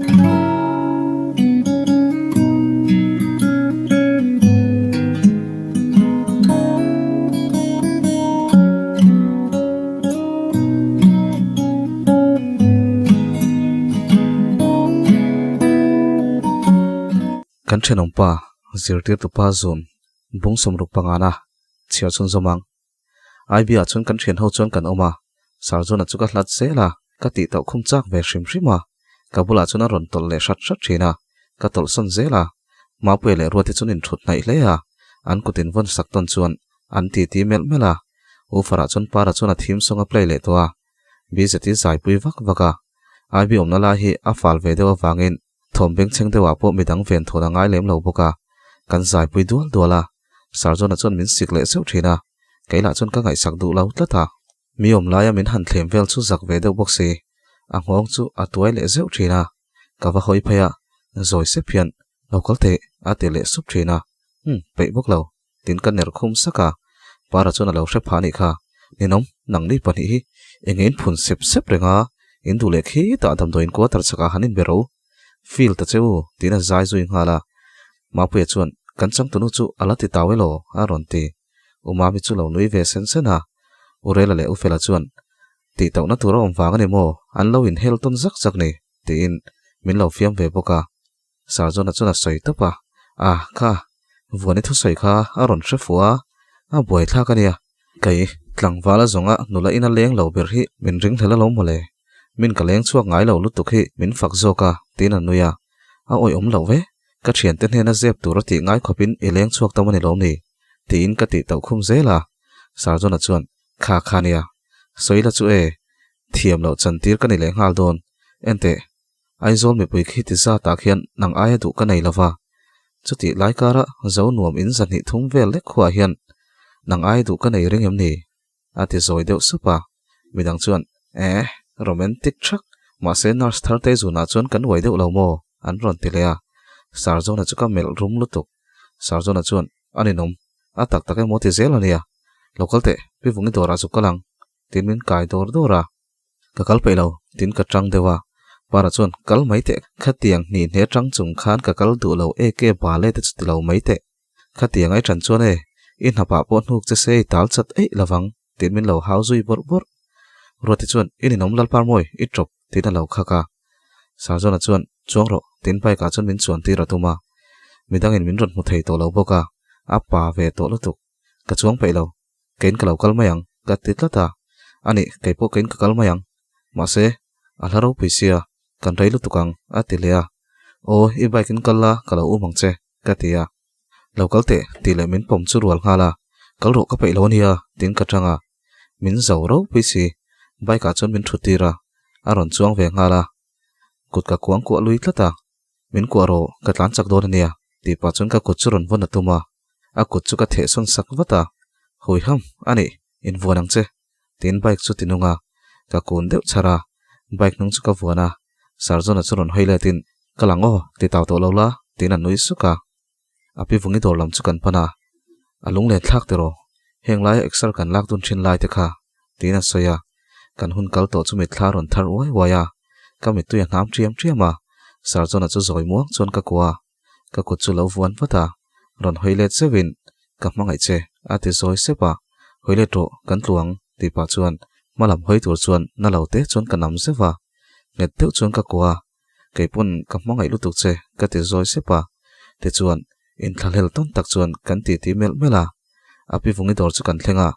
kan thenom pa zirtir tu pa zun bung somruk pangana chia chun zomang IB a chun kan thian ho chon kan oma sarjona chuka hlat zela ka ti tau khum chak ve hrim hrima kabula chuna ron tol le shat shat thina ka tol son zela ma pui le ruati chun in thut nai hle a an kutin von sakton chuan an ti mel mela u fara chun para chuna thim songa play le to a bizati zai pui vak vaka IB omna la hi a fal ve dewa wangin thom beng cheng dewa po midang ven thona ngai lem lo boka kan zai pui dual duala sarjona chon min sik le seu thina kaila chon ka ngai sak du lo tlata mi om laya min han thlem vel chu zak ve deuh bok si a ngong chu a tuai le zeu thina ka wa hoi phaya zoi se phian lokal te a te le sup thina pe bok lo tin kan ner khum saka para chon a lo hre phani kha ninom nang ni pani hi engin phun sep sep renga in du le khi ta dam doin ko tar chaka hanin bero feel ta cheu tina zai zui ngala ma pu chuan kan chang tunu chu alati tawelo a ronti umami chu lo nui ve sen sena urela le ufela chuan ti tawna tura om wangani mo an lo in hel ton zak zak ni tin min lo fiam ve boka sarjona chuna soi topa a kha vuani thu soi kha a ron hrefuwa a boi thla kania kai tlangwala zonga nula ina leng lo ber hi min ring thela lo mole min ka leng chuak ngai lo lutuk hi min fak zoka tin anuya a oi om lo ve ka thian te hena zep tur ti ngai khopin eleng chuak tamani lo ni tin ka ti tau khum zela sarjona chuan kha khania soila chu e thiam lo chantir ka ni le ngal don ente aizol me pui khi ti za ta khian nang aya du ka nei lova chuti laikara zo nuam in zan hi thum vel le khwa hian nang ai du ka nei ring em ni ati zoi deuh supa midang chuan romantic thak ma se nars thar te zuna chuan kan wai deuh lo mo an ron ti le a sarjona chu ka mel rum lutuk sarjona chuan aninom a tak tak emo ti zel ania local te pi vungi dora chu kalang tin min kai dor dora ka kal pe lo tin ka tang dewa para chuan kal mai te khatiang ni ne tang chung khan ka kal du lo e ke ba le te chu lo mai te khatiang ai than chuan in hapa pon huk che sei tal chat ei lawang tin min lo hau zui bor bor roti chuan in nom lal par moi I trop tin lo khaka sarjona chuan chuang ro tin pai ka chuan min chuan ti ratuma midang in min ron mu thei to lo boka apa ve to lutuk ka chuang pe lo ken ka lo kal mayang ka ti tlata ani kai po ken ka kal mayang ma se alharo pisia kan rei lutukang atilea o I baikin kala kala umang che ka tia local te ti le min pom chu rual ngala kal ro ka pe lo nia tin ka tanga min zo ro pisi bai ka chon min thutira aron chuang ve ngala kut ka kuang ko lui tlata min ko ro ka tlan chak dor nia ti pa chon ka kut churon von atuma a kut chu ka the son sak wata hoi ham ani in vuanang che tin bike chu tinunga ka kun deuh chara bike nung chu ka vuana sarjona churon hoile tin kalango ti taw to lola tin an nui suka api vungi dor lam chu kan pana alung le thlak te ro henglai exer kan lak tun thin lai te kha tin a soya kan hun kal to chu mi thla ron thar wai waya ka mi tu ya nam triama sarjona chu zoi muang chon ka kwa ka kut chu lo vuan pata ron hoile chewin ka mangai che ati zoi sepa hoile to kan tluang ti pa chuan malam hoi tur chuan na lo te chon ka nam sewa nget teu chuan ka kwa keipun ka mangai lutuk che ka ti zoi sepa te chuan in thalhel ton tak chuan kan ti mel mela api vungi dor chu kan thlenga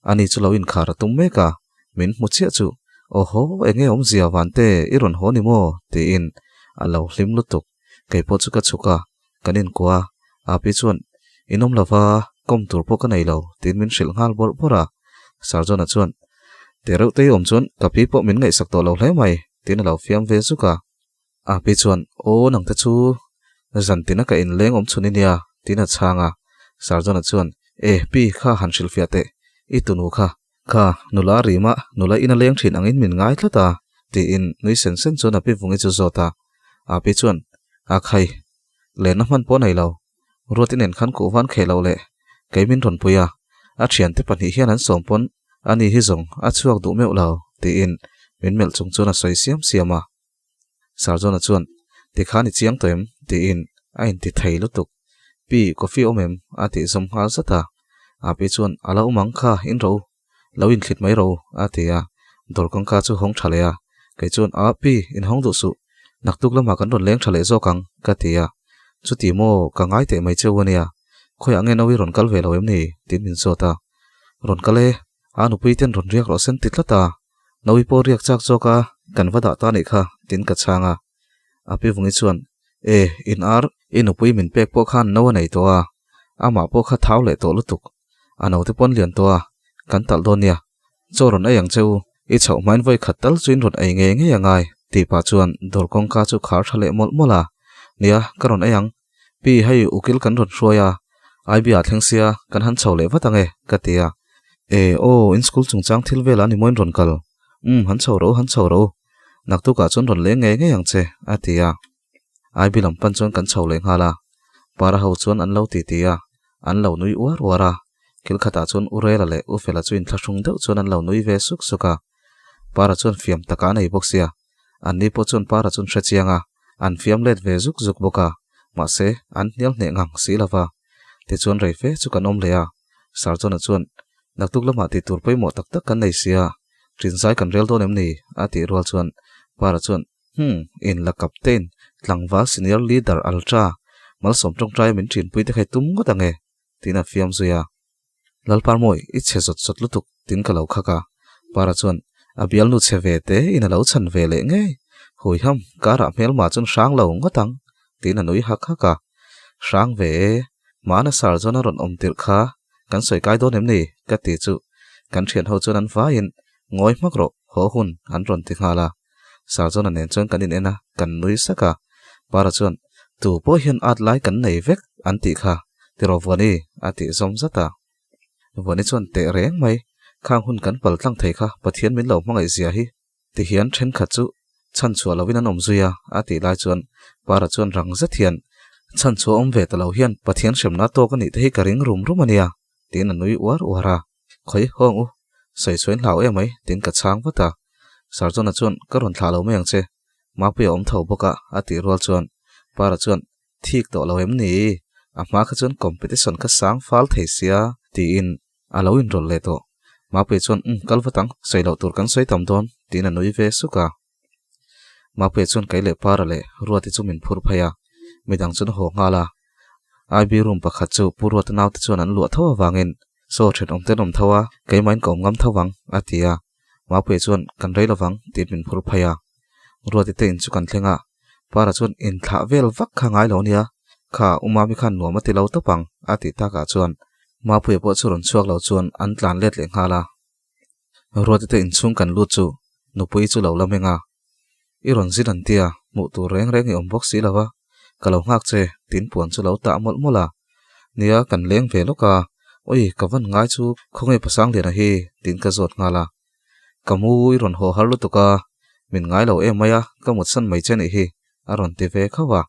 ani chu lo in khara tum meka min mu chia chu oho enge om zia wante iron honi mo ti in alo hlim lutuk keipo chu ka chuka kanin kwa api chuan inom lova kom tur po ka nei lo tin min hril ngal bor bora sarjona chuan te reuh te om chuan kapi po min ngai sak to lo hle mai tin lo fiam ve chuka api chuan o nang te chu zantina ka in leng om chuni nia tina changa sarjona chuan pi kha han hril fiate itunu kha nula rima nula ina leng thin angin min ngai thlata ti in nui sen chuan api vungi chu zota api chuan a khai le na man po nei lo ruatin en khan ku van khelo le keimin ron puya a thian te pani hian an sompon ani hi zong a chuak du meu lo ti in min mel chung chuna soi siam siama sarjona chuan ti khani chiang toem ti in a in ti thei lutuk pi coffee omem a ti zom hal zata a pi chuan ala umang kha in ro lo in thlit mai ro a ti a dor kong ka chu hong thale a ke chuan a pi in hong du su naktuk lama kan ron leng thale zo kang ka ti a chu ti mo ka ngai te mai chewania khoi ange nowi ron kal ve lo em ni tin min zota ron kale anu pui ten ron riak ro sen titlata nowi po riak chak choka kan wada ta ni kha tin ka changa api vungi chuan in ar inu pui min pek po khan no nei to a ama po kha thau le to lutuk ano te pon lian to a kan tal donia choron ayang cheu I chau main voi khatal chuin ron ai nge nge yangai ti pa chuan dor kong ka chu khar thale mol mola nia karon ayang pi hai ukil kan ron hruaya ai bia thlengsia kan han chho le watange katia in school chungchang thil vela ni moin ron kal han chho ro naktu ka chon ron le nge nge yang che atia ai bilam pan chon kan chho le ngala para ho chon an lo ti tia an lo nui war wara kil khata chon urela le ufela chuin thlashung deuh chon an lo nui ve suk suka para chon fiam taka nei boxia an ni po chon para chon hrechianga an fiam let ve zuk zuk boka ma se an nial ne ngang silawa ti chon rei fe chu kan om le a sar chon a chon naktuk lama ti tur poi mo tak tak kan nei sia trin sai kan rel don em ni ati rol chon para chon in la captain tlangwa senior leader ultra mal som tong trai min trin pui te khai tum ngo tange tina fiam zuya lalpar moi I che zot zot lutuk tin ka lo khaka para chon abial nu che ve te in a lo chan ve le nge hui ham kara mel ma chon sang lo ngotang tin a nui hak khaka sang ve mana sar zona ron om tir kha kan soi kai don em ni ka ti chu kan thian ho chon an va in ngoi mak ro ho hun an ron ti khala sar zona nen chon kan in ena kan nui saka para chon tu po hian at lai kan nei vek an ti kha ti ro vani ati zom zata vani chon te reng mai khang hun kan pal tlang thei kha pathian min lo mangai zia hi ti hian then kha chu chan chua lovin an om zuya ati lai chon para chon rang zathian chan chua om ve talo hian pathian shemna to ka ni te hi karing rum rumania tin anui war wara khoi hong u sai choin lau e mai tin ka chang wata sarjona chon karon thla lo meng che ma pu om thau boka ati rol chon para chon thik to lo em ni ama kha chon competition ka sang fal thei sia ti in alo in rol le to ma pu chon kalwatang sai lo tur kan sai tam don tin anui ve suka ma pu chon kai le para le ruati chumin phur phaya midang chon ho ngala IB room pakhat chu purwat naw te chon an lu thawa wangin so thret om te nom thawa kai main kom ngam thawang atia ma pu chon kan rei lawang ti min phur phaya ruati te in chu kan thlenga para chon in thla vel vak kha ngai lo nia kha umami khan nuama ti lo topang ati ta ka chon ma pu po churon chuak lo chon an tlan let le ngala ruati te in chung kan lu chu nupui chu lo lamenga iron zidan tia mu tu reng reng I om box si lawa kalau ngak che tin puan chu lo ta mol mola nia kan leng ve loka oi kawan ngai chu khongai pasang le na hi tin ka zot ngala kamu iron ho halu tuka min ngai lo e maya kamut san mai chen hi aron ti ve khawa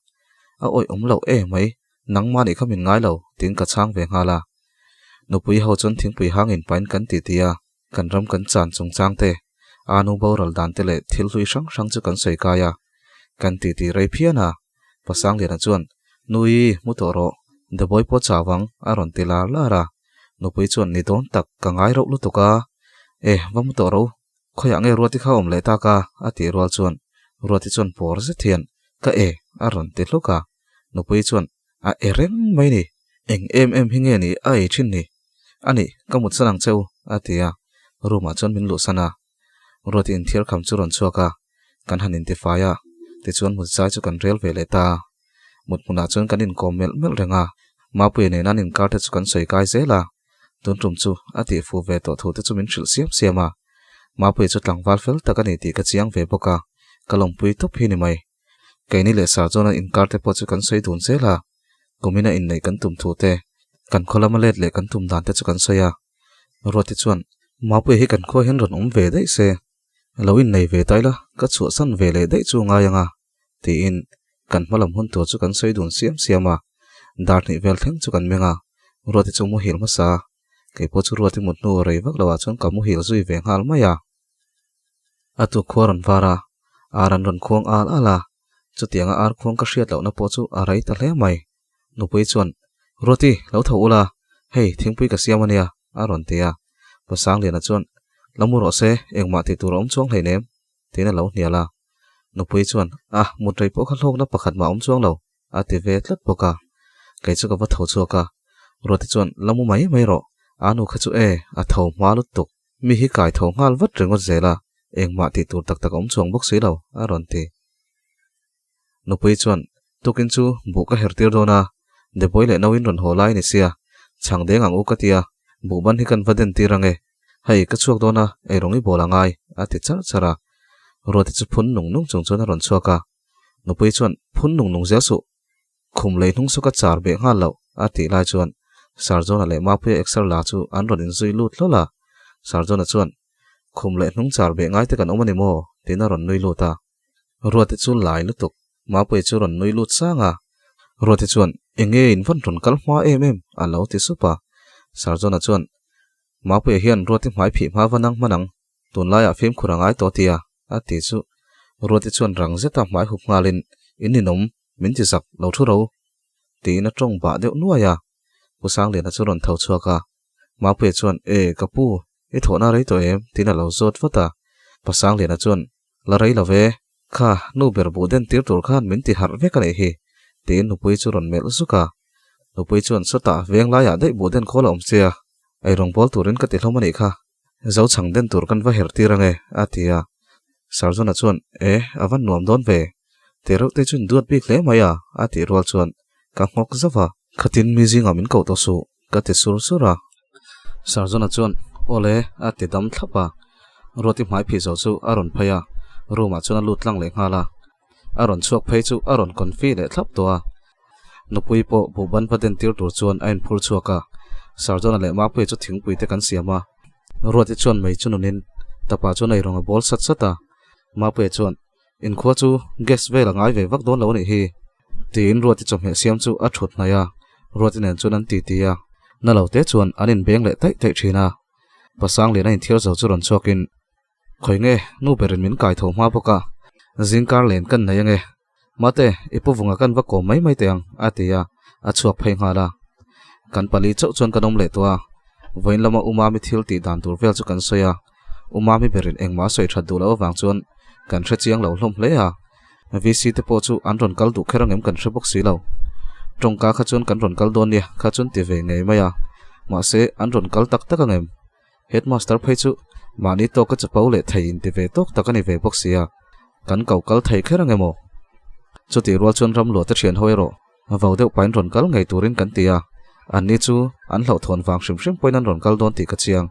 a oi om lo e mai nang ma ni khamin ngai lo tin ka chang ve ngala nupui ho chon thing pui hang in pain kan ti tia kan ram kan chan chung chang te anu boral dan te le thil hlui sang sang chu kan sei kaya kan ti rei phiana pasang le na chuan nui mutoro the boy po chawang aron tila lara nupui chuan ni don tak ka ngai ro lu tuka wa mutoro khoya nge ruati kha om le ta ka ati rol chuan ruati chuan por se thian ka aron ti hluka nupui chuan a ereng mai ni eng em hinge ni ai thin ni ani kamut sanang cheu atia ruma chuan min lu sana ruati in thir kham churon chuaka kan hanin ti faya ti chuan mu chai chu kan rel ve le ta mut muna chuan kan in kom mel renga ma pu ne nan in karte chu kan soi kai zela tun tum chu ati fu ve to thu te chu min thil siam siama ma pu chu tlangwal fel takani ti ka chiang ve boka kalong pui top hi ni mai kaini le sa chona in karte po chu kan soi dun zela komina in nei kan tum thu te kan kholama let le kan tum dan te chu kan soya roti chuan ma pu hi kan kho hen ron om ve dei se loin nei ve taila ka chu san ve le dei chu nga yanga ti in kan malam hun to chu kan soi dun siam siama dar ni vel theng chu kan menga roti chu mu hil ma sa ke po chu roti mut nu rei vak lawa chon ka mu hil zui ve ngal maya atu khoran vara aran ron khong al ala chu tianga ar khong ka hriat lo na po chu a rai ta hle mai nupui chuan roti lo tho ula hei thingpui ka siam ania a ron tia pasang lian a chuan lamuro se engma ti tur om chuang hlei nem tina lo hniala nupui chuan mutrei po kha hlok na pakhat ma om chuang lo a ti ve tlat poka kai chu ka va tho chuaka roti chuan lamu mai ro anu kha chu a tho ma lut tuk mi hi kai tho ngal vat rengot zela engma ti tur tak tak om chuang bok sei lo a ron ti nupui chuan tukin chu bu ka hertir dona de boile nawin ron holai ni sia changdeng ang ukatia bu ban hi kan vaden tirange hei ka chuak dona ei rongi bolangai ati char chara roti chu phun nung chung chona ron chuaka nupui chuan phun nung zia su khum lei hnung suka char be ngal lo ati lai chuan sarjona le mapu exer la chu an ron in zui lut lola sarjona chuan khum le hnung char be ngai te kan omani mo tina ron nui luta roti chu lai lutuk mapu chu ron nui lut sanga roti chuan enge in van ron kal hma em alo ti supa sarjona chuan mapu hian roti hmai phi hma wanang manang tun laia phim khurangai to tia ati chu roti chuan rang zeta hmai hup ngalin ininom min ti sak lo thu ro ti na tong ba deuh nuaya pusang le na chu ron thau chuaka mapu chuan kapu e thona rei to em tina lo zot wata pasang le na chuan la rei love kha nu ber bu den tir tur khan min ti har ve ka nei hi tin nupui chu ron mel suka nupui chuan sota veng la ya dei bu den khol om chia ai rong bol turin ka ti hlomani kha zo chang den tur kan va her tirange atia sarjona chuan avan nuam don ve tero te chun duat bik le maya ati rol chuan ka ngok zawa khatin mi jinga min ko to su ka te sur sura sarjona chuan ole ati dam thlapa roti mai phi zo chu aron phaya ruma chuna lutlang le ngala aron chuak phei chu aron konfi le thlap towa nupui po buban paden tir tur chuan ain phur chuaka sarjona le mapu chu thingpui te kan siama roti chuan mai chununin tapa chuan ai ronga bol sat sata mapu chuan in kho chu gas vela ngai ve vak don lo ni hi tin roti chom he siam chu a thut na ya roti nen chuan an ti tia na lo te chuan anin beng le tai tai thina pasang le na in thiar zo chu ron chuakin khoinge nu berin min kai tho ma boka zingkar len kan na yange mate ipu vunga kan va ko mai teang atia a chuak phei ngala kan pali chau chon kanom le towa voin lama umami thil ti dan tur vel chu kan soya umami berin engma soi that du lo wang chuan kan thre chiang lo hlom hle a vc te po chu an ron kal du kherang em kan thre bok si lo tongka kha chuan kan ron kal don ni kha chun ti ve ngei maya ma se an ron kal tak tak angem headmaster phei chu mani to ka chapau le thein ti ve tok takani ve bok sia kan kau kal thei kherang emo chuti rual chon ram lo te thian hoero vau deuh pain ron kal ngei turin kan tia an ni chu an hlo thon wang hrim poin an ron kal don ti ka chiang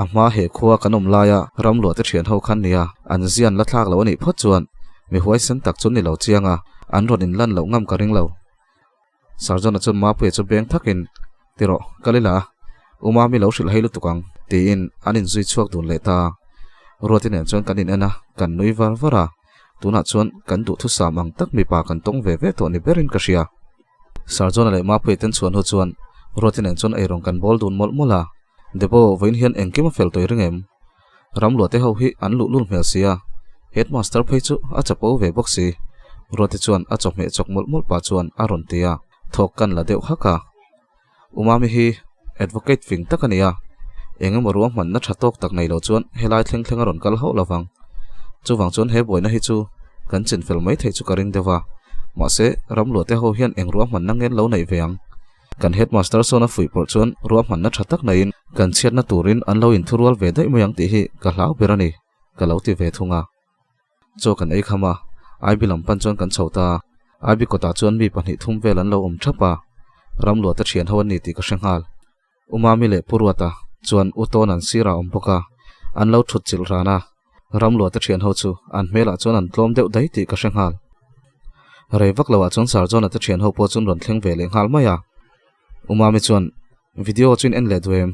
ama he khuwa kanom laya ram lo te thian ho khan nia an zian la thlak lo ani phot chuan mi huai sen tak chun ni lo chianga an ron in lan lo ngam ka ring lo sarjona chun ma pu chu beng thakin tiro kalila umami lo hril heilu tukang ti in anin zui chuak dun le ta roti nen chuan kanin ana kan nui var vara tuna chuan kan du thu samang tak mi pa kan tong ve ve to ni berin ka ria sarjona le ma pu ten chuan ho chuan roti nen chuan ei rong kan bol dun mol mola depo voin hian engkima fel toi ringem ram lo te ho hi an lu lul mel sia headmaster phei chu a chapo ve boxi roti chuan a chok me chok mol pa chuan a ron tia thok kan la deuh haka umami hi advocate fing takania engem ruam man na thatok tak nei lo chuan helai thleng ron kal ho lawang chu wang chuan he boina hi chu kan chin fel mai thei chu karing dewa ma se ram lo te ho hian eng ruam man na ngel lo nei veang kan headmaster sona fui por chuan ruam man na thatak nain kan chiat na turin an lo in thurual ve dai moyang ti hi ka hlau berani ka lo ti ve thunga cho kan ei khama ai bilam pan chuan kan chhota ai bi kota chuan mi pahnih thum vel an lo om thapa ram lo ta thian ho ni ti ka hrengal umami le purwata chuan uton an sira om boka an lo thut chil rana ram lo ta thian ho chu an mela chuan an tlom deuh dai ti ka hrengal reivak lawa chuan sarjona ta thian ho po chun ron thleng ve le ngal maya umami chuan video chin en le duem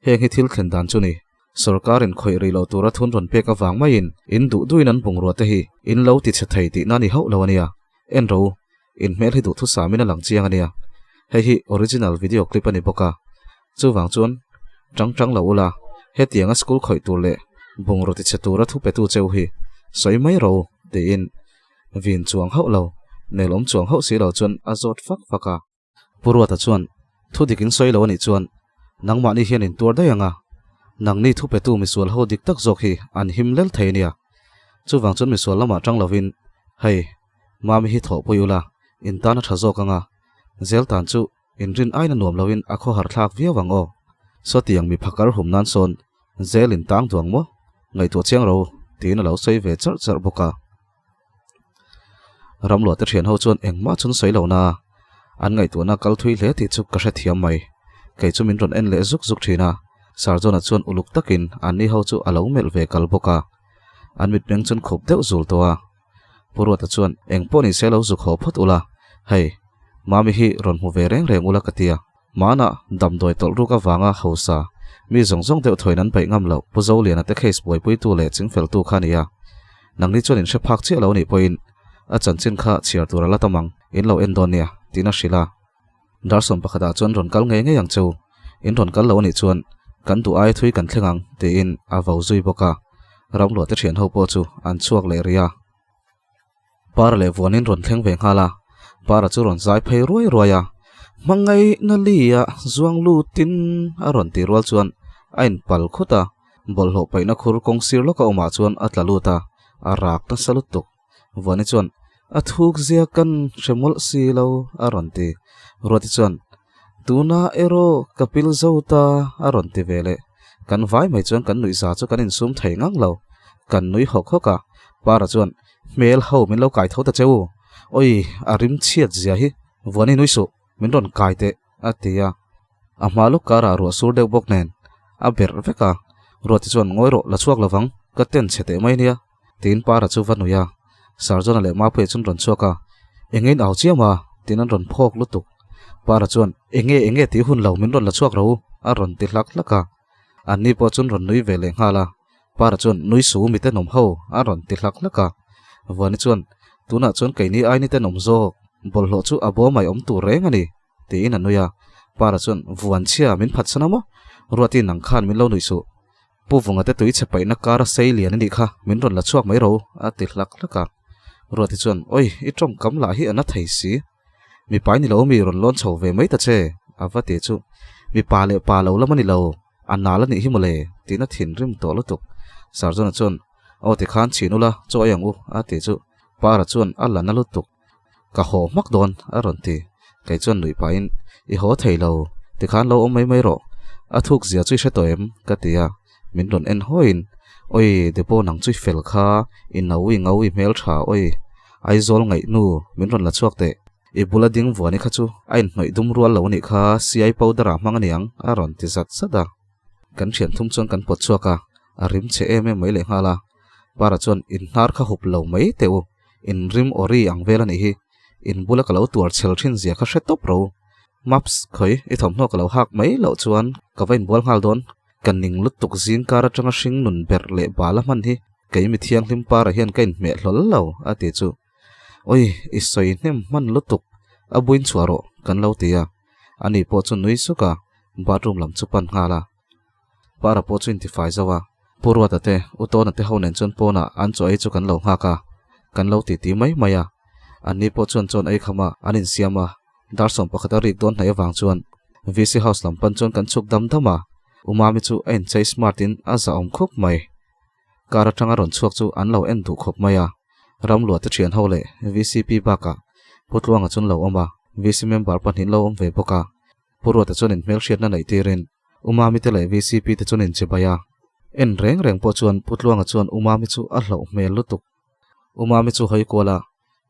heng hi thil thlen dan chuni sarkarin khoi ri lo tura thun ron pe ka wang mai in du duin an bung ro te hi in lo ti chhathei ti nani ho lo ania en ro in mel hi du thu samina lang chiang ania hei hi original video clip ani boka chu wang chuan tang lo ula he tianga school khoi tur le bung ro ti chatura thu pe tu cheu hi soi mai ro te in vin chuang hau lo nelom chuang hau si lo chuan azot fak faka purwa ta chuan thu dikin soi lo ni chuan nangma ni hian in tur dai anga nang ni thu pe tu mi sual ho dik tak zok hi an him lel thei nia chu wang chuan mi sual lama tang lovin hei mami hi tho poyula in ta na tha zok anga zel tan chu in rin aina nuam lovin a kho har thlak via wang o so tiang mi phakar hum nan son zel in tang duang mo ngai to chiang ro tin lo sei ve char char boka ramlo te thian ho chuan engma chun sei lo na an ngai tu na kal thui hle ti chu ka hre thiam mai kei chu min ron en le zuk zuk thina sarjona chuan uluk takin an ni ho chu alo mel ve kal boka an mit beng chun khop deuh zul towa purwa ta chuan engpo ni selo zuk ho phot ula hei mami hi ron mu ve reng reng ula katia mana dam doi tol ru ka wanga hosa mi zong zong deuh thoinan pai ngam lo puzo lian ate case boy pui tu le ching fel tu khania nangni chuan in she phak che lo ni poin a chan chin kha chiar tur la tamang in lo en don nia tina shila darsom pakhada chuan ron kal nge nge yang chu in ron kal lo ni chuan kan tu ai thui kan thlengang te in a vau zui boka ramlo te thian ho po chu an chuak le ria par le vonin ron thleng ve ngala para chu ron zai phei roi roya mangai na lia zuang lu tin a ron ti rol chuan ain pal khuta bol ho paina khur kong sir lo ka oma chuan atla luta a rak na salut tuk vani chuan a thuk zia kan remol si lo a ron ti roti chuan tuna ero kapil zota a ron ti vele kan vai mai chuan kan nui za chu kan in sum thei ngang lo kan nui hok hoka para chuan mel ho min lo kai thota cheu oi arim chiat zia hi vani nui su min ron kai te atia amalu kara ro sur de bok nen a ber veka roti chuan ngoi ro la chuak lawang ka ten chete mai nia tin para chu vanuya sarjona le ma phe chun ron chuaka engein aw chiama tinan ron phok lutuk para chuan enge ti hun lo min ron la chuak ro a ron ti hlak laka ani po chun ron nui vele ngala para chuan nui su mi te nom ho a ron ti hlak laka wani chuan tuna chuan kaini ai ni te nom zo bol lo chu abo mai om tu reng ani ti in anuya para chuan vuan chia min phat sana mo ruati nang khan min lo nui su pu vunga te tui chepai na kara sei lian ani kha min ron la chuak mai ro a ti hlak laka ruati chuan oi I trom kam la hi ana thei si mi pai ni lo mi ron lon chho ve mai ta che avate chu mi pa le pa lo lamani lo anala ni hi mole tina thin rim to lo tuk sarjona chuan o ti khan chinula cho yang u a ti chu para chuan alla na lu tuk ka ho mak don a ron ti kai chuan lui pain I ho thei lo ti khan lo om mai mai ro a thuk zia chui she toem ka tia min ron en hoin oi depo nang chui fel kha in nawi mel tha oi ai zol ngai nu min ron la chuak te I bula ding vuani kha chu ain noi dum rual lo ni kha CI powder mang niang a ron ti zat sada kan thian thum chuan kan pot chuaka a rim che em mai le hala para chuan in nar kha hup lo mai teu in rim ori ang vela ni hi in bula ka lo tuar chel thin zia kha hre top ro maps khoi I thom no ka lo hak mai lo chuan ka vain bol ngal don kan ning lut tuk zin kara tanga hring nun ber le bala man hi kei mi thiang hlim para hian kain me hlol lo a ti chu oi I soi nem man lutuk a buin chuaro kan lo tia ani po chu nui suka bathroom lam chu pan ngala para po chu intifai zawa purwa ta te utona te honen chon pona an choi chu kan lo ngaka kan lo ti mai maya ani po chon ai khama anin siama darsom pakhata ri don nai wang chuan VC house lam pan chon kan chuk dam dama umami chu en chai smartin aza om khop mai kara tanga ron chuak chu an lo en du khop maya ramlo te thian hole VCP baka putluanga chun lo oma VC member panin lo om ve boka purwa ta chon in mel shiat na nei tirin umami te le VCP te chon in chebaya en reng po chuan putluanga chuan umami chu a hlo mel lutuk umami chu hoi kola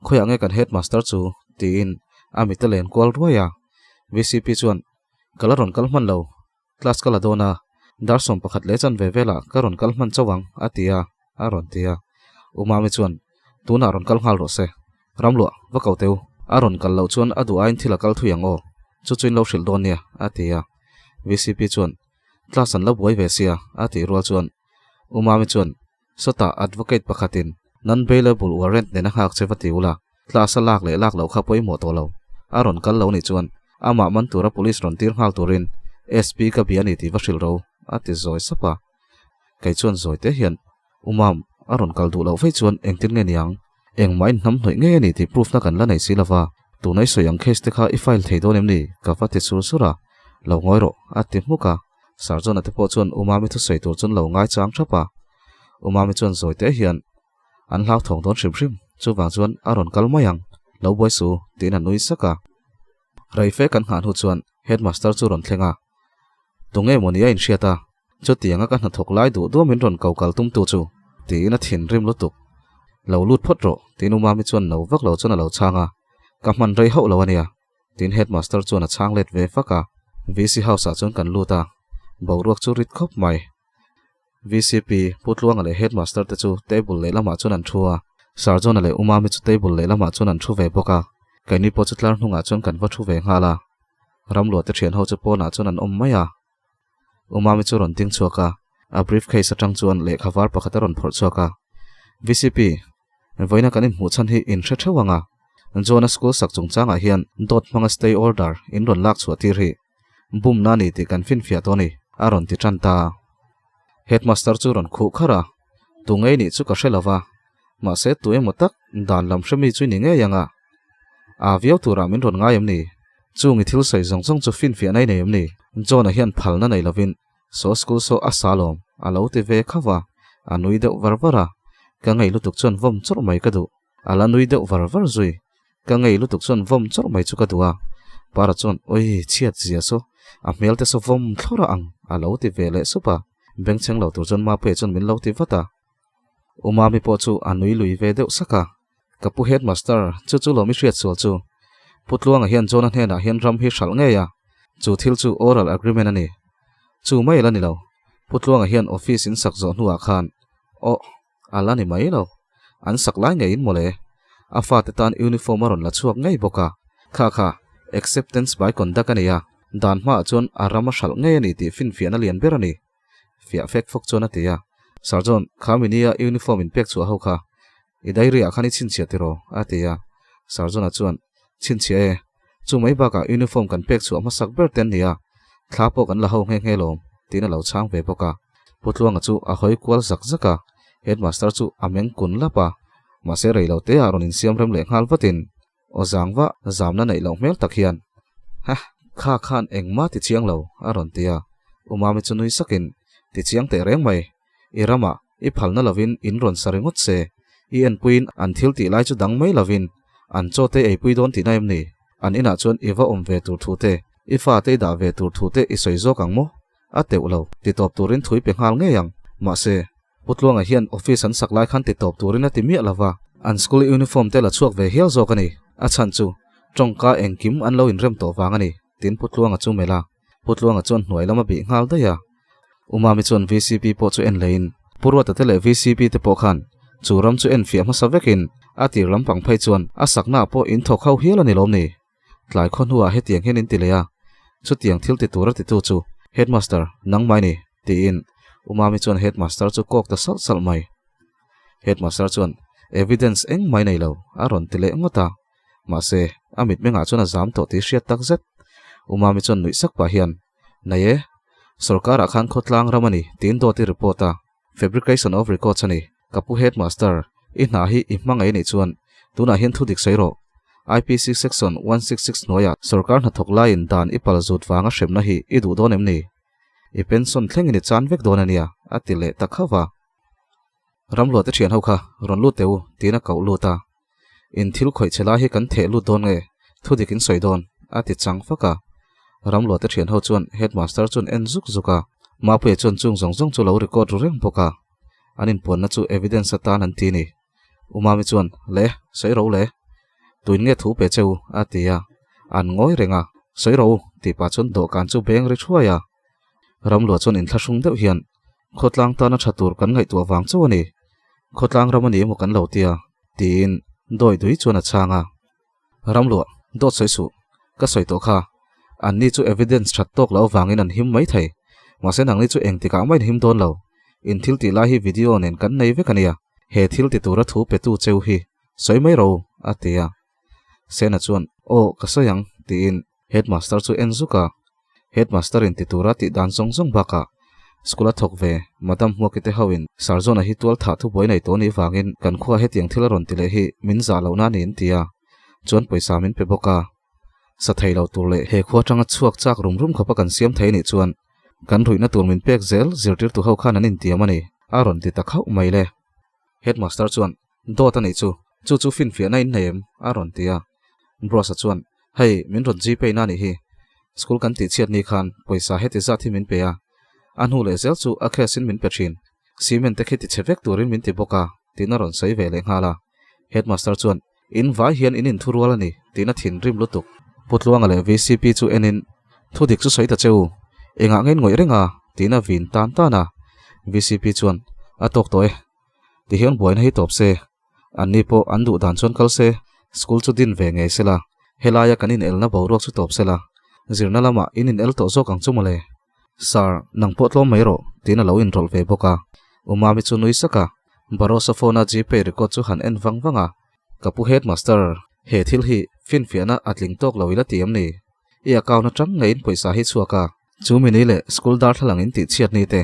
khoya nge kan headmaster chu tin ami te len kol roya VCP chuan kalaron kalman lo class kala dona darsom pakhat le chan ve vela karon kalman chawang atia aron tia umami chuan tuna ron kal ngal ro se ramlo wa kauteu aron kal lo chuan adu ain thila kal thuyang o chu chuin lo hril don nia atia VCP chuan class an lo boi ve sia ati rol chuan umami chuan sota advocate pakhatin non bailable warrant ne na hak chewati ula class a lak lo kha poi mo to lo aron kal lo ni chuan ama man tura police ron tir hal turin SP ka biani ti va hril ro ati zoi sapa kai chuan zoi te hian umam aron kal du lo fei chuan engtin nge niang engmai nam hnoi nge ni ti proof na kan la nei silawa tunai soyang case te kha I file thei don em ni ka fa te sur sura lo ngoi ro ati muka sarjon ate po chon umami thu sei tur chon lo ngai chang thapa umami chon zoi te hian an hlau thong don shrim shrim chu wang chuan aron kalmayang lo boi su tin an nui saka rai fe kan han hu chuan headmaster chu ron thlenga tunge monia in hriata chu tianga kan na thok lai du do min ron kaukal tum tu chu ti na thin rim lutuk lo lut phot ro tin umami chuan no vak lo chona lo changa ka man rei ho lo ania tin headmaster chuan a chang let ve faka VC house a chuan kan luta boruak chu rit khop mai VCP putluang ale headmaster te chu table le lama chuan an thua sarjon ale umami chu table le lama chuan an thu ve boka kaini po chutlar hnunga chuan kan va thu ve ngala ramlo te thian ho chu po na chuan an om maya umami chu ron ting chuaka a briefcase atang chuan le khawar pakhat ron phor chuaka VCP voina kanin mu chan hi in thewanga Jona school sakchung changa hian dot manga stay order in ron lak chu tir hi bum na ni ti kan fin fia toni aron ti chanta headmaster chu ron khu khara tungei ni chu ka hrelawa ma se tue motak dan lam hremi chu ni nge yanga a viau tura min ron ngayam ni chung I thil sei zong zong chu fin fia nei neim ni Jona hian phalna nei lovin so school so asalom alo te ve khawa anui de varvara ka ngei lutuk chon vom chor mai ka du ala nui de varvar zui ka ngei lutuk chon vom chor mai chu ka duwa para chon oi chiat zia so a mel te so vom thlora ang alo te ve le supa beng cheng lo tur chon ma pe chon min lo ti vata umami po chu anui lui ve de saka kapu headmaster chu lo mi hriat chol chu putluang a hian Jona hne na hian ram hi hral nge ya chu thil chu oral agreement ani chu mai la ni lo putluang a hian office in sakzo hnuwa khan o ala ni mai lo an saklai nge in mole afa te tan uniform aron la chuak ngei boka kha acceptance by conduct ania dan ma chon arama hral nge ni ti fin fiana lian berani fia fek fok chona tia sarjon khaminia uniform in pek chu ho kha idai ria khani chin chia tiro atia sarjon a chuan chin chia e chu mai ba ka uniform kan pek chu ama sak ber ten nia thlapo kan la ho nge lom tina lo chang ve boka putluang chu a hoi kwal zak zaka headmaster chu ameng kun lapa ma se rei lo te aron in siam rem le ngal vatin o zangwa zamna nei lo mel takhian ha kha khan engma ti chiang lo aron tia umami chu nui sakin ti chiang te reng mai irama I phalna lovin in ron saringot se I en puin an thil ti lai chu dang mai lovin an chote ei pui don ti naim ni an ina chon iwa om ve tur thu te I fa te da ve tur thu te I soi zo kang mo a teu lo ti top turin thui pe ngal nge yang ma se putluang a hian office an saklai khan ti top turin a ti mi lawa an school uniform te la chuak ve hial zo kani a chan chu tongka engkim an lo in rem to wangani tin putluang a chu mela putluang a chon hnuai lama bi ngal da ya umami chon VCP po chu en lein purwa ta tele VCP te po khan churam chu en fiam sa vekin atir lampang phai chuan a sakna po in thok khau hial ani lom ni tlai khon huwa he tiang hen in tileya chu tiang thil ti tur ti tu chu headmaster nang mai ni ti in umami chon headmaster chu kok ta sal sal mai headmaster chon evidence eng mai nei lo aron tile ngota ma se amit menga chon a zam to ti hriat tak zet umami chon nui sak pa hian naye sarkar akhan khotlang ramani tin do ti reporta fabrication of records ani kapu headmaster I na hi I hmangai nei chuan tuna hian thu dik seiro IPC section 166 noya sarkar na thok lain dan I pal zut wanga hremna hi I du don em ni I pension thleng ni chan vek don ania atile takhawa ramlo te thian ho kha ron lu teu tina kau luta in thil khoi chela hi kan the lu don nge thu dikin soi don ati chang faka ramlo te thian ho chuan headmaster chun en zuk zuka ma phe chon chung zong zong chu lo record reng boka anin pon na chu evidence atan an ti ni umami chuan le sei ro le tuin nge thu pe cheu atia an ngoi renga sei ro ti pa chon do kan chu beng ri thuaya ramlo chon in thlasung deuh hian khotlang ta na thatur kan ngai tu awang chu ani khotlang ramani mo kan lo tia tin doi dui chuan a changa ramlo dot sei su ka soi to kha an ni chu evidence that tok lo wangin an him mai thei ma se nang ni chu eng ti ka mai him don lo in thil ti la hi video nen kan nei ve kania he thil ti tura thu pe tu cheu hi soi mai ro atia sena chuan o kasayang tin headmaster chu enzuka headmaster in ti tura ti dan song song baka skula thok ve madam huakite hawin sarjona hi tual tha thu boi nei to ni wangin kan khuwa he tiang thila ron tile hi min za lo na nin tia chuan poisa min pe boka sa thei lo tur le he khuwa tanga chuak chak rum khopa kan siam thei ni chuan kan ruina tur min pek zel zirtir tu ho khan anin tia mani aron ti ta khau mai le headmaster chuan do ta nei chu fin fia na in neem aron tia bro sa chuan hei min ron ji pe na ni hi school kan ti chiat ni khan poisa he ti za thi min pe a anu le zel chu a khesin min pe thin cement te khiti chevek turin min ti boka tina ron sei ve le ngala headmaster chuan in vai hian in thurual ani tina thin rim lutuk putluanga le VCP chu enin thudik chu sei ta cheu enga ngen ngoi renga tina vin tan ta na VCP chuan atok toy ti hian boina hi top se anni po andu dan chon kal se school chu din ve nge sela helaya kanin elna borok chu top sela zirna lama inin el to zo kang chumale sar nang potlo mairo tina lo in rol ve boka umami chu nui saka barosa phone ji pe record chu han en wangwanga kapu headmaster he thil hi fin fiana atling tok loila tiam ni I account na tang ngain poisa hi chuaka chu mini le school dar thalang in ti chiat ni te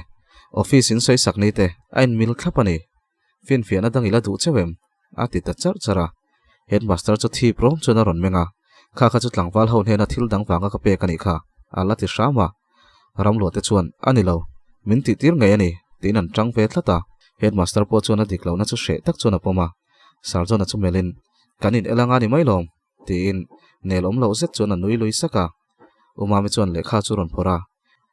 office in soi sak ni te ain mil khlapani fin fiana dangila du chewem ati ta char chara headmaster chu thi prom chuna ron menga kha chu tlangwal hon hena thil dang wanga ka pe kani kha ala ti shama ramlo te chuan anilo min ti tir ngai ani tinan tang ve thlata headmaster po chuna diklo na chu she tak chuna poma sarjona chu melin kanin elanga ni mailom tin nelom lo zet chuna nui lui saka umami chuan lekha chu ron phora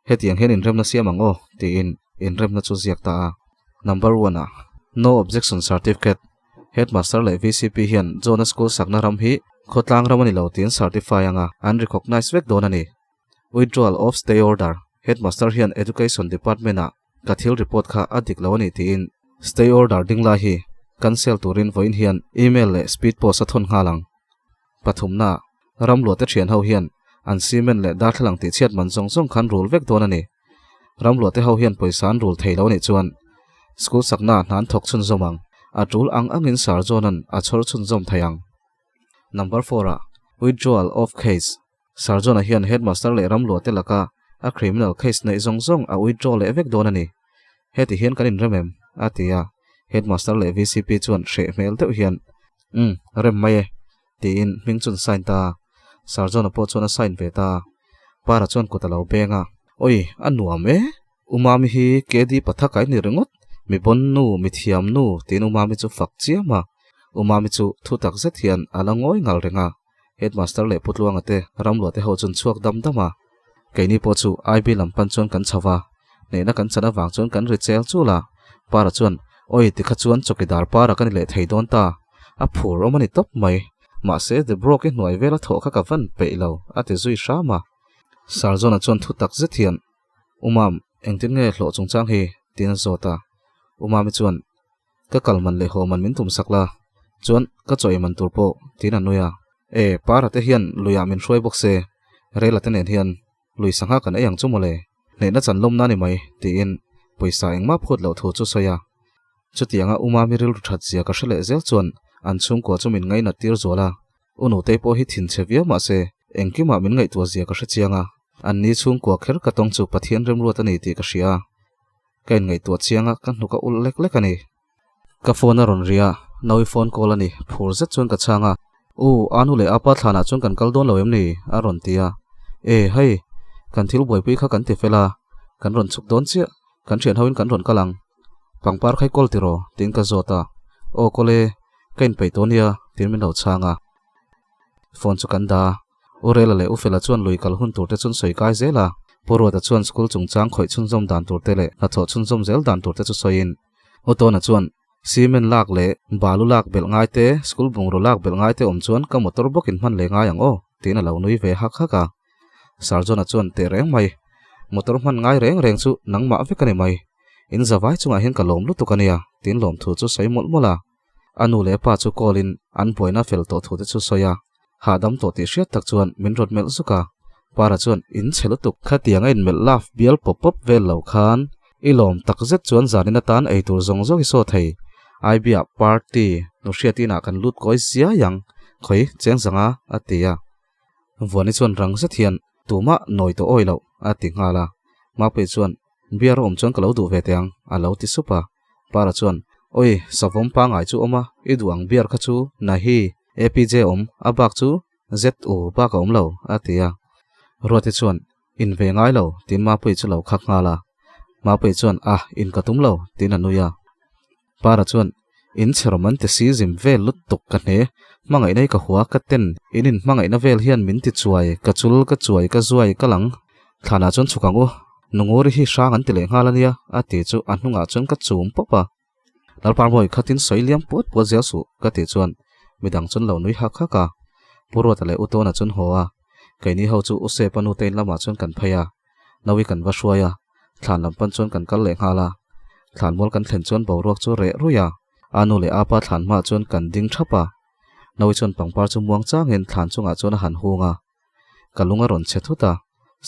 hetiang hen in remna siamango tin in remna chu ziak ta number 1 no objection certificate headmaster le VCP hian zona school sakna ram hi khotlang ramani lo tin certify anga unrecognized vek donani withdrawal of stay order headmaster hian education department a kathil report kha adik lawani tin stay order dingla hi cancel turin voin hian email le speed post athon ngalang pathumna ramlo te thian ho hian an cement le dar thlang ti chiat man zong khan rule vek donani ramlo te ho hian poisan rule theilo ni chuan school sakna nan thok chun zomang atul angin sarjonan achor chun zom thayang number 4 withdrawal of case sarjona hian headmaster le ramlo te laka a criminal case nei zong a withdraw le vek donani heti hian kanin remem atia headmaster le VCP chuan she mail te hian rem mai tin ming chun sign ta sarjona po chuna sign ve ta para chon kotalo benga oi anuam e umami hi kedi pathakai ni rengot mi bonnu mi thiam nu tin umami chu fak chiama umami chu thu tak zet hian alangoi ngal renga headmaster le putluanga te ramlo te ho chun chuak dama keini po chu IB lampan chon kan chawa neina kan chana wang chon kan richel chula para chon oi tikha chuan chokidar para kan le theidon ta a phur omani top mai ma se the broken noi vela thoka ka van peilo ate zui shama sarjona chon thu tak zet hian umam engtin nge hlo chungchang hi tin zota umami chuan ka kalman le ho man min tum sakla chuan ka choi man turpo tin anuya e para te hian luya min hroi boxe rela ten hian lui sangha kan ayang chumole neina chanlom na ni mai tin poisa engma phot lo thu chu soya chutianga umami ril thath zia ka hrele zel chuan an chung ko chumin ngai na tir zola unu te po hi thin chevia ma se engkima min ngai tu zia ka hrichianga an ni chung ko kher ka tong chu pathian rem ruat ani ti ka hria kain ngai tu chianga kan hnuka ul lek lek ani ka phone ron ria noi phone call ani phur zet chuan ka changa anu le apa thlana chuan kan kal don lo em ni a ron tia e hei kan thil boi pui kha kan ti fela kan ron chuk don chia kan thian hoin kan ron kalang pangpar khai kol tiro tin ka zota o kole kain peitonia tin min lo changa phone chu kan da orela le ufela chuan lui kal hun tur te chun soi kai zela poro ta chuan school chungchang khoi chun zom dan tur te le na tho chun zom zel dan tur te chu soin oto na chuan cement lak le balu lak bel ngai te school bungro lak bel ngai te om chuan ka motor bokin man le ngai ang o tin a lo nui ve hak haka sarjona chuan te reng mai motor man ngai reng chu nangma vekani mai in zawai chunga hin ka lom lu tukania tin lom thu chu sei mol mola anu le pa chu kolin an boina fel to thu te chu soya hadam to ti hriat tak chuan min rot mel zuka para chuan in chelutuk khatianga in mel laf bial pop vel lo khan ilom tak zet chuan zanina tan ei tur zong zong so thei IBA party no hriatina kan lut koi zia yang khoi cheng zanga atia voni chuan rang zet hian tuma noi to oilo ati ngala ma pe chuan biar chuan ka lo du ve tiang a lo ti supa para chuan oi savom pa ngai chu oma I duang biar kha chu na hi APJ abak chu ZU ba ka lo atia roti chuan in ve ngai lo tin ma pui chu lo khak nga la ma pui chuan in ka tum lo tin anuya para chuan in cheroman te si zim vel lut tuk ka ne mangai nei ka huwa ka ten in mangai na vel hian min ti chuai ka chul ka chuai ka zuai ka lang thana chuan chukangu nungori hi sang an tile ngalania ati chu anunga chuan ka chum popa lalpar moi khatin soiliam pot po zia su ka ti chuan midang chun lo nui hak ka puro tale utona chun hoa kaini ho chu use panu tein lama chun kan phaya nawi kan wa shuaya thlan lampan chun kan kal le ngala thlan mol kan thlen chun boruak chu re ruya anu le apa thlan ma chun kan ding thapa nawi chun pangpar chu muang changin thlan chunga chun han hunga kalunga ron chethuta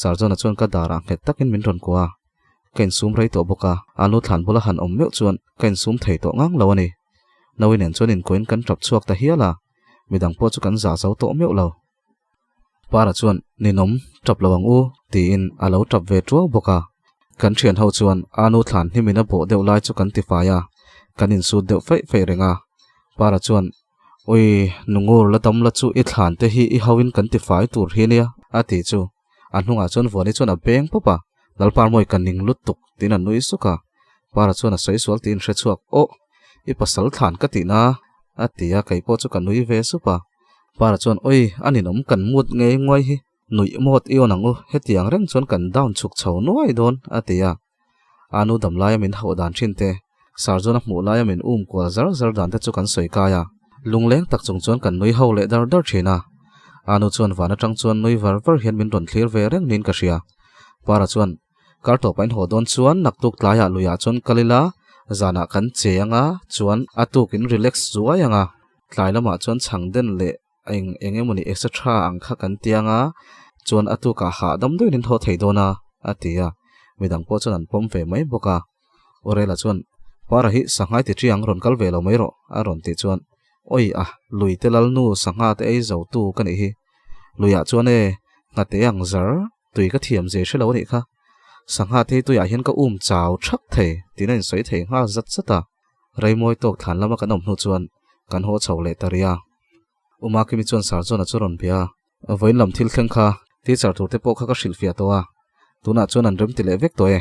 sarjona chun ka dara het takin min ron kwa ken sum rei to boka anu thlan bula han meu chuan ken sum thei to ngang lawani nawi nen chun in coin kan trap chuak ta hiala midang po chu kan za zo to meu lo para chuan ninom trap lawang u ti in alo trap ve tro boka kan thian ho chuan anu thlan himina bo deu lai chu kan ti faya kan in su deu fei renga para chuan oi nungur la tam la chu I thlan te hi I hawin kan ti fai tur hi nia ati chu anhunga chuan voni chuan a beng popa lalpar moi kan ning lut tuk tin an nui suka para chuan a sei sual tin hre chuak I pasal thlan ka ti na atia kai po chu kan nui ve supa para chuan oi aninom kan mut nge ngoi hi nui mot ionangu hetiang reng chuan kan down chuk chho nuai don atia anu dam lai min ho dan thin te sarjona mu lai min kwa zar dan te chu kan soi kaya lungleng tak chung chuan kan nui ho le dar thina anu chuan wana tang chuan nui var hian min ron thlir ve reng nin ka ria para chuan kar to pain ho don chuan naktuk tlaya luya chuan kalila zana kan cheanga chuan atukin relax zuayanga tlailama chuan changden le engemoni extra angkha kan tianga chuan atuka ha dam doin tho thei dona atia midang po chuan an pom ve mai boka orela chuan para hi sangai ti triang ron kal ve lo mai ro a ron ti chuan oi lui telal nu sanga te ei zo tu kan hi luya chuan e ngate ang zar tui ka thiam je shelo ni kha sangha the tu ya hian ka chaw thak the tinin soi the nga zat zata raimoi tok than lama kan omnu chuan kan ho chhole taria uma kimi chuan sarjona churon bia voin lam thil thleng kha ti char tur te po kha ka shilfia towa tuna chuan an rem ti le vek to e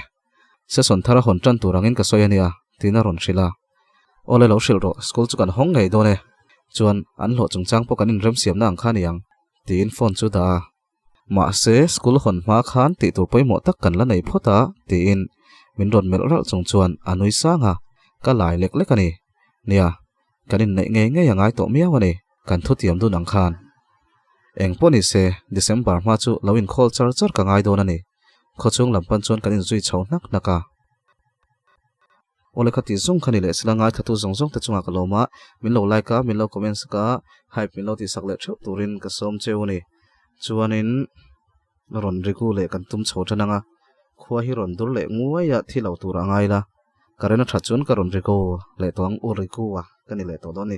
se son thara hon tran turangin ka soyania tina ron shila ole lo shil ro school chu kan hong ngei do ne chuan an lo chungchang po kan in rem siam na ang kha niang tin phone chu da ma se school hon ma khan ti tur poimo tak kan la nei phota ti in min ron mel ral chung chuan anui sanga ka lai lek lek ani nia kanin nei nge yangai to miawani kan thu tiam du nang khan eng poni se December ma chu lawin khol char ka ngai don ani khochung lampan chuan kanin zui chho nak naka ole khati zung khani le silangai thatu zong te chunga kaloma min lo like ka min lo comments ka hype min lo ti sakle theu turin ka som cheuni chuanin ron riku le kan tum chho thananga khua hi ron dur le nguaya thilo tur angai la karena thachun ka ron riku le tong u riku wa kani le to doni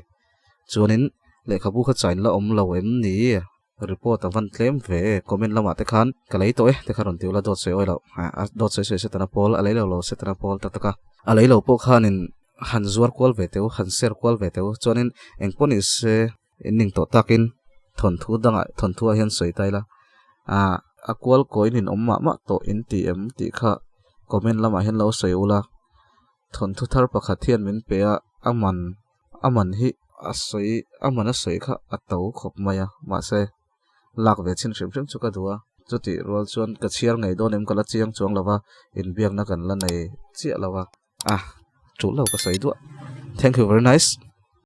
chuanin le khabu kha chain la om lo em ni report avan claim ve comment lama te khan kalai to te kharon tiula dot se oilo dot se tana pol alai lo se tana pol tataka alai lo po khanin han zuar kwal ve teu han ser kwal ve teu chuanin engponi se inning to takin thon thu hian soi taila akwal koinin omma ma to in tm ti kha comment lama hian lo soi ula thon thu thar pakhat hian min pe aman hi asoi amana soi kha atau khop maya ma se lak ve chin hrim chu ka duwa chuti rol chuan ka chiar ngei don em kala chiang chuang lawa in biak na kan la nei chia lawa chu lo ka soi du thank you very nice